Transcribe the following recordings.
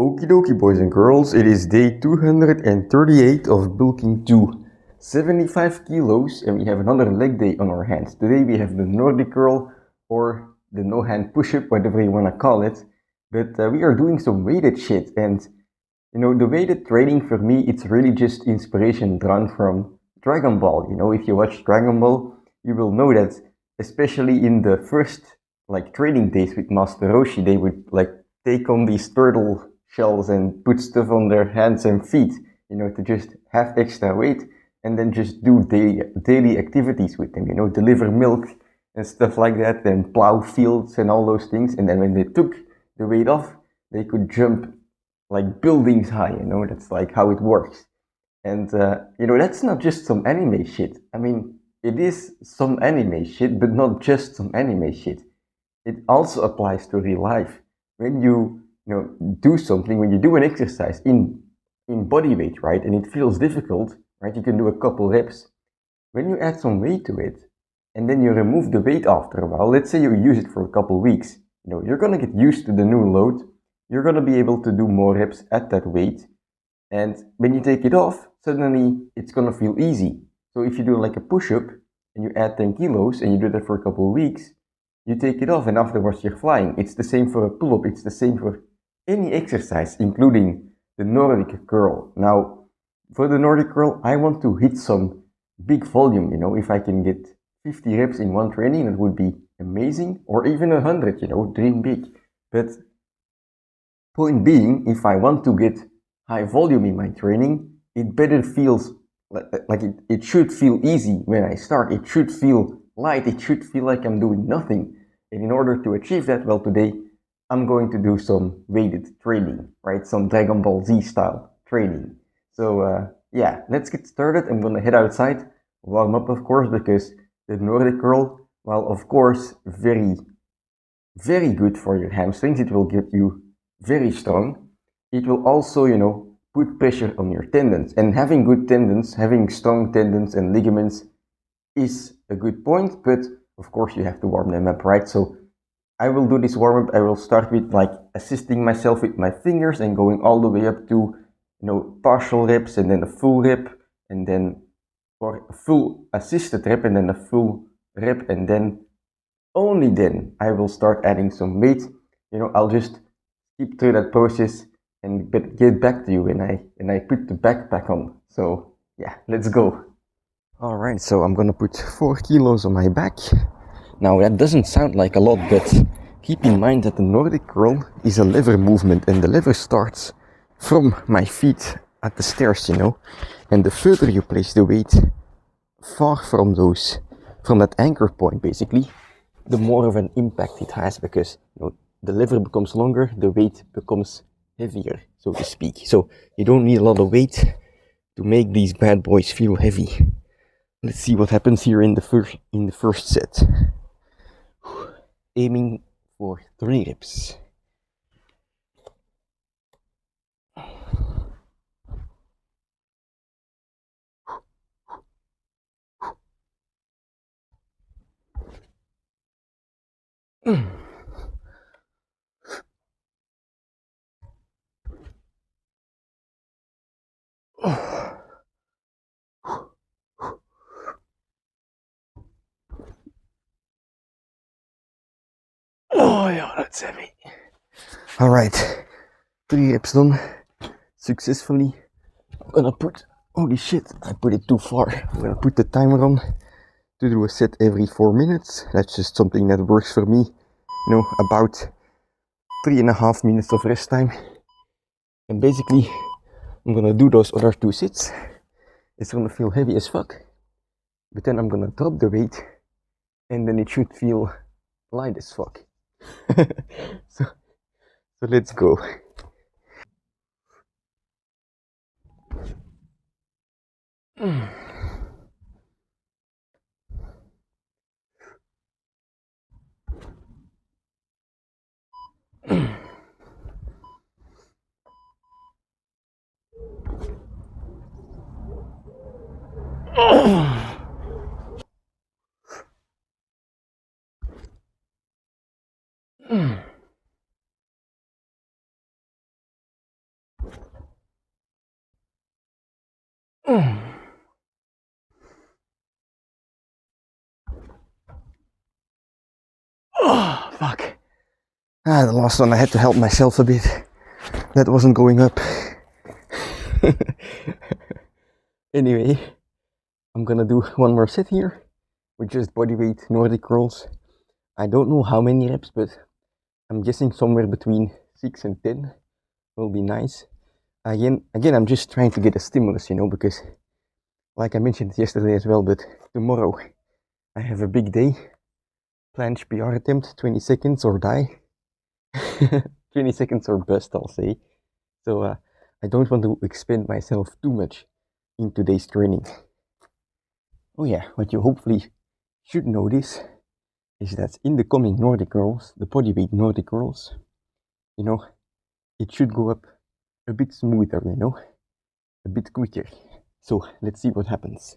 Okie dokie boys and girls, it is day 238 of bulking to 75 kilos and we have another leg day on our hands. Today we have the Nordic curl or the no hand push-up, whatever you want to call it. But we are doing some weighted shit, and the weighted training for me, it's really just inspiration drawn from Dragon Ball. If you watch Dragon Ball, you will know that especially in the first training days with Master Roshi, they would take on these turtle shells and put stuff on their hands and feet, to just have extra weight and then just do daily activities with them, deliver milk and stuff like that, and plow fields and all those things. And then when they took the weight off, they could jump like buildings high, that's like how it works. And, that's not just some anime shit. I mean, it is some anime shit, but not just some anime shit. It also applies to real life. When you do something, when you do an exercise in body weight, right, and it feels difficult, right, you can do a couple reps. When you add some weight to it, and then you remove the weight after a while, let's say you use it for a couple weeks, you're gonna get used to the new load, you're gonna be able to do more reps at that weight, and when you take it off, suddenly it's gonna feel easy. So if you do like a push-up, and you add 10 kilos, and you do that for a couple of weeks, you take it off and afterwards you're flying. It's the same for a pull-up, it's the same for any exercise, including the Nordic curl. Now, for the Nordic curl, I want to hit some big volume, if I can get 50 reps in one training, that would be amazing, or even 100, dream big. But point being, if I want to get high volume in my training, it better feels like it should feel easy when I start. It should feel light, it should feel like I'm doing nothing. And in order to achieve that, well, today I'm going to do some weighted training, right? Some Dragon Ball Z style training. So yeah, let's get started. I'm gonna head outside, warm up of course, because the Nordic curl, while of course very, very good for your hamstrings, it will get you very strong. It will also, put pressure on your tendons. And having good tendons, having strong tendons and ligaments is a good point, but of course you have to warm them up, right? So I will do this warm up. I will start with assisting myself with my fingers and going all the way up to, partial reps and then a full rep, and then for a full assisted rep and then a full rep, and then only then I will start adding some weight. I'll just keep through that process and get back to you when I put the backpack on. So yeah, let's go. All right, so I'm gonna put 4 kilos on my back. Now that doesn't sound like a lot, but keep in mind that the Nordic curl is a lever movement, and the lever starts from my feet at the stairs, and the further you place the weight far from that anchor point, basically, the more of an impact it has, because the lever becomes longer, the weight becomes heavier, so to speak. So you don't need a lot of weight to make these bad boys feel heavy. Let's see what happens here in the first set. Aiming for 3 reps. Oh yeah, that's heavy. All right, 3 reps done successfully. I'm gonna put, holy shit, I put it too far. I'm gonna put the timer on to do a set every 4 minutes. That's just something that works for me. About 3.5 minutes of rest time. And basically, I'm gonna do those other 2 sets. It's gonna feel heavy as fuck, but then I'm gonna drop the weight, and then it should feel light as fuck. so let's go. Oh, fuck. The last one I had to help myself a bit. That wasn't going up. Anyway, I'm gonna do one more set here with just bodyweight Nordic curls. I don't know how many reps, but I'm guessing somewhere between 6 and 10 will be nice. Again, I'm just trying to get a stimulus, because like I mentioned yesterday as well, but tomorrow I have a big day. Planche PR attempt, 20 seconds or die. 20 seconds or bust, I'll say. So I don't want to expend myself too much in today's training. Oh yeah, what you hopefully should notice is that in the coming Nordic curls, the bodyweight Nordic curls, it should go up a bit smoother, a bit quicker. So let's see what happens.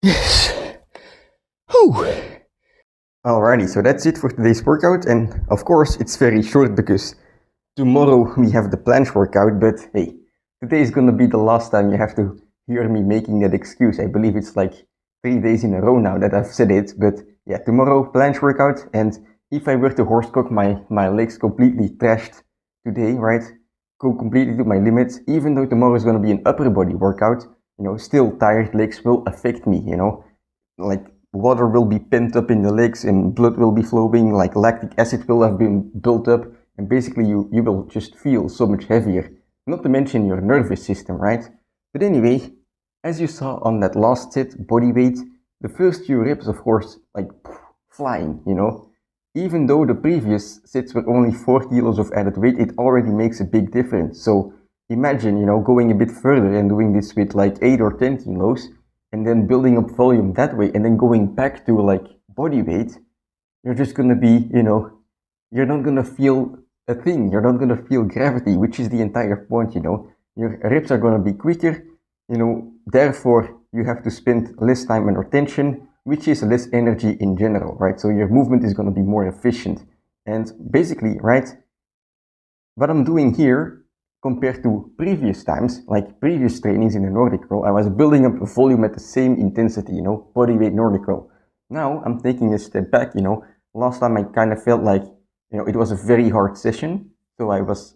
Yes. Whew. Alrighty, so that's it for today's workout, and of course it's very short because tomorrow we have the planche workout, but hey, today is gonna be the last time you have to hear me making that excuse. I believe it's like 3 days in a row now that I've said it, but yeah, tomorrow planche workout, and if I were to horsecock my legs completely trashed today, right, go completely to my limits, even though tomorrow is gonna be an upper body workout, still tired legs will affect me, like water will be pent up in the legs and blood will be flowing, like lactic acid will have been built up, and basically you will just feel so much heavier, not to mention your nervous system, right? But anyway, as you saw on that last set, body weight, the first few reps, of course, like flying, even though the previous sets were only 4 kilos of added weight, it already makes a big difference. So imagine, going a bit further and doing this with like 8 or 10 kilos, and then building up volume that way, and then going back to like body weight, you're just gonna be, you're not gonna feel a thing. You're not gonna feel gravity, which is the entire point, Your reps are gonna be quicker, therefore you have to spend less time under tension, which is less energy in general, right? So your movement is gonna be more efficient. And basically, right, what I'm doing here compared to previous times, like previous trainings in the Nordic curl, I was building up volume at the same intensity, bodyweight Nordic curl. Now I'm taking a step back, last time I kind of felt like, it was a very hard session, so I was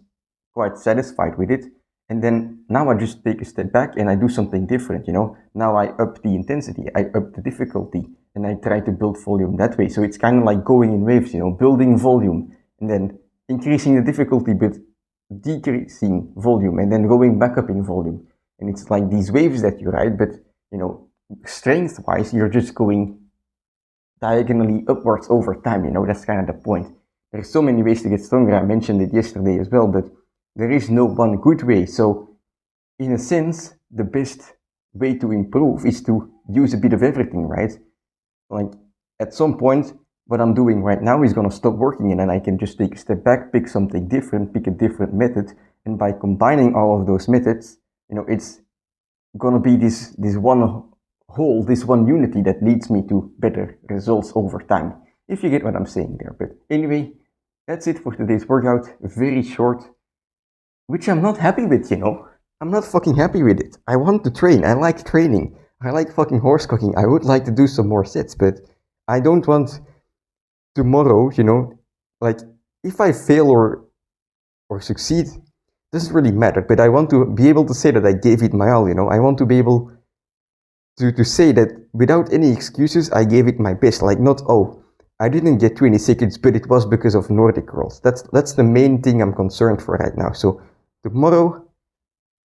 quite satisfied with it. And then now I just take a step back and I do something different, Now I up the intensity, I up the difficulty, and I try to build volume that way. So it's kind of like going in waves, building volume and then increasing the difficulty, but decreasing volume and then going back up in volume. And it's like these waves that you ride, but strength wise, you're just going diagonally upwards over time. That's kind of the point. There's so many ways to get stronger. I mentioned it yesterday as well, but there is no one good way. So in a sense, the best way to improve is to use a bit of everything, right? Like at some point, what I'm doing right now is gonna stop working, and then I can just take a step back, pick something different, pick a different method, and by combining all of those methods, it's gonna be this one whole, this one unity that leads me to better results over time, if you get what I'm saying there. But anyway, that's it for today's workout. Very short, which I'm not happy with, I'm not fucking happy with it. I want to train. I like training. I like fucking horsecocking. I would like to do some more sets, but I don't want tomorrow, like if I fail or succeed, doesn't really matter, but I want to be able to say that I gave it my all, you know? I want to be able to say that without any excuses, I gave it my best. Like, not, oh, I didn't get 20 seconds, but it was because of Nordic girls. That's the main thing I'm concerned for right now. So tomorrow,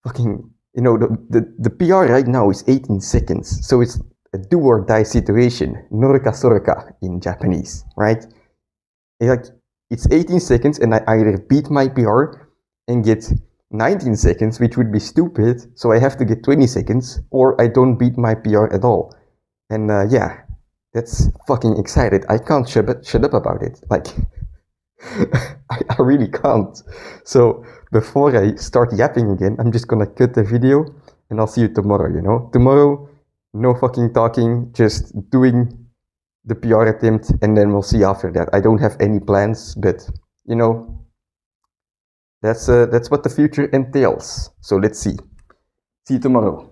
fucking, you know, the PR right now is 18 seconds. So it's a do or die situation. Norika sorka in Japanese, right? Like, it's 18 seconds and I either beat my PR and get 19 seconds, which would be stupid, so I have to get 20 seconds, or I don't beat my PR at all. And yeah, that's fucking excited. I can't shut up about it. Like, I really can't. So before I start yapping again, I'm just gonna cut the video and I'll see you tomorrow, you know? Tomorrow, no fucking talking, just doing the PR attempt, and then we'll see after that. I don't have any plans, but you know, that's what the future entails. So let's see. See you tomorrow.